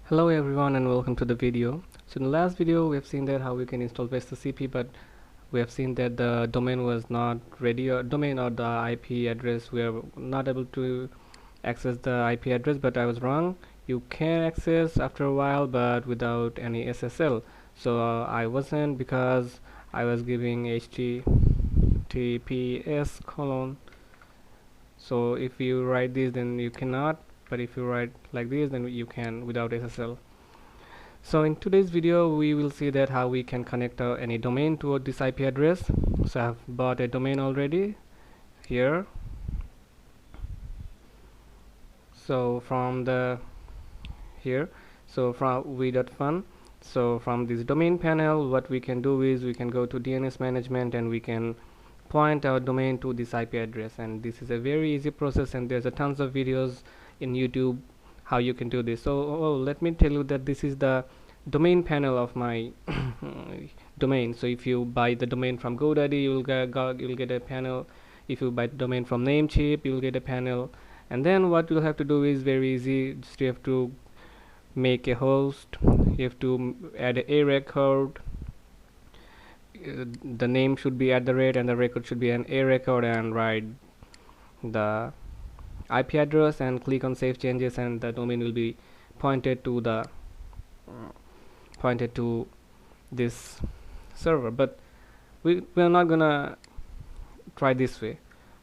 Hello everyone and welcome to the video. So in the last video we have seen that how we can install VestaCP, but we have seen that the domain was not ready, or domain or the IP address, we are not able to access the IP address, but I was wrong. You can access after a while but without any SSL. So I wasn't, because I was giving HTTPS colon. So if you write this then you cannot, but if you write like this then you can without SSL. So in today's video we will see that how we can connect any domain to this IP address. So I've bought a domain already here. So from the here, so from v.fun, so from this domain panel what we can do is we can go to DNS management and we can point our domain to this IP address, and this is a very easy process, and there's a tons of videos in YouTube how you can do this. So let me tell you that this is the domain panel of my domain. So if you buy the domain from GoDaddy, you'll get a panel. If you buy the domain from Namecheap, you'll get a panel. And then what you'll have to do is very easy. Just you have to make a host. You have to add a record. The name should be @ and the record should be an A record, and write the IP address and click on save changes, and the domain will be pointed to this server. But we're not gonna try this way.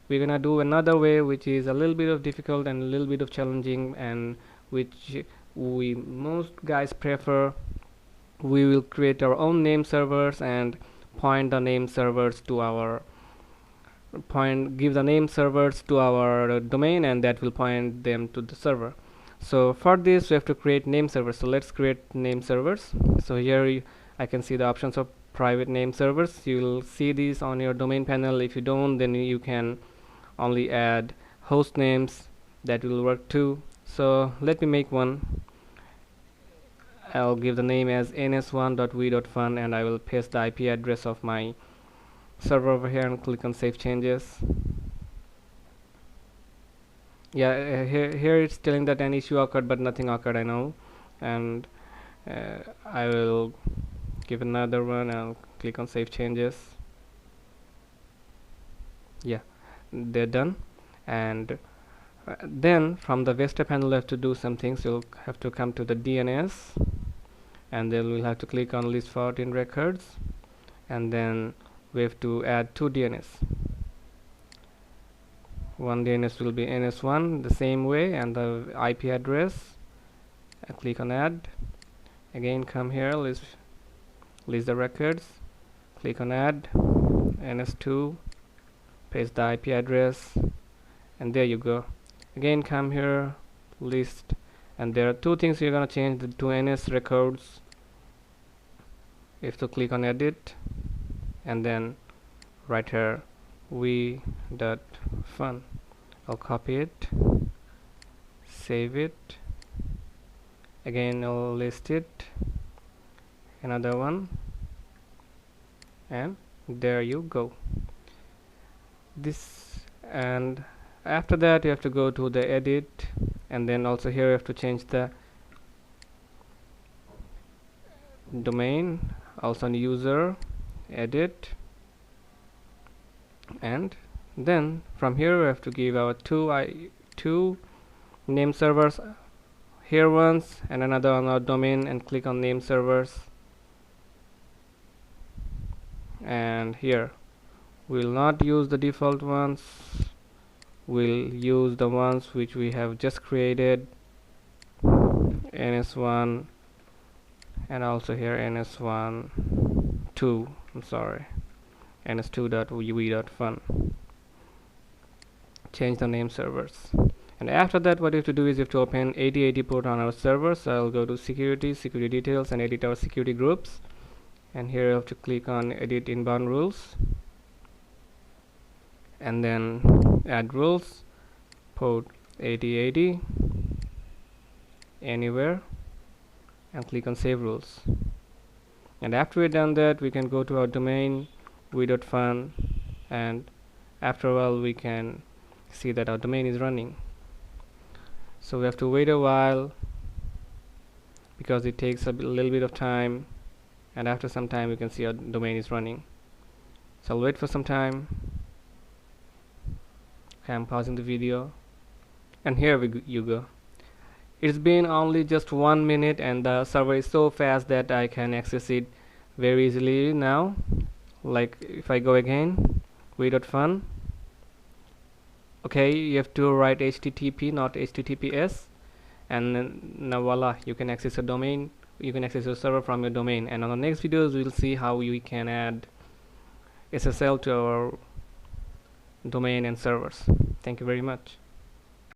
We're gonna do another way, which is a little bit of difficult and a little bit of challenging, and which most guys prefer. We will create our own name servers and point the name servers to our give the name servers to our domain, and that will point them to the server. So for this we have to create name servers. So let's create name servers. So here I can see the options of private name servers. You will see these on your domain panel. If you don't, then you can only add host names. That will work too. So let me make one. I'll give the name as ns1.v.fun, and I will paste the IP address of my server over here and click on save changes. Yeah, here it's telling that an issue occurred, but nothing occurred, I know. And I will give another one. I'll click on save changes. Yeah, they're done. And then from the Vesta panel you have to do some things. You'll have to come to the DNS, and then we'll have to click on list 14 records, and then we have to add 2 DNS. One DNS will be ns1 the same way, and the IP address. Click on add. Again, come here, list the records, click on add ns2, paste the IP address, and there you go. Again, come here, list, and there are 2 things you're gonna change: the 2 ns records. You have to click on edit, and then right here v.fun. I'll copy it, save it. Again, I'll list it, another one, and there you go. This, and after that you have to go to the edit, and then also here you have to change the domain, also user, edit, and then from here we have to give our two name servers, here once and another on our domain, and click on name servers. And here we'll not use the default ones, we'll use the ones which we have just created, ns1, and also here ns1 2, I'm sorry, ns2.v.fun. Change the name servers. And after that what you have to do is you have to open 8080 port on our server. So I'll go to security details, and edit our security groups, and here you have to click on edit inbound rules, and then add rules, port 8080 anywhere, and click on save rules. And after we've done that, we can go to our domain v.fun, and after a while we can see that our domain is running. So we have to wait a while. because it takes a little bit of time, and after some time you can see our domain is running. So I'll wait for some time. Okay, I'm pausing the video, and here you go. It's been only just 1 minute and the server is so fast that I can access it very easily now. Like if I go again, we.fun. Okay, you have to write HTTP, not HTTPS, and then now voila, you can access a domain. You can access your server from your domain. And on the next videos, we'll see how we can add SSL to our domain and servers. Thank you very much.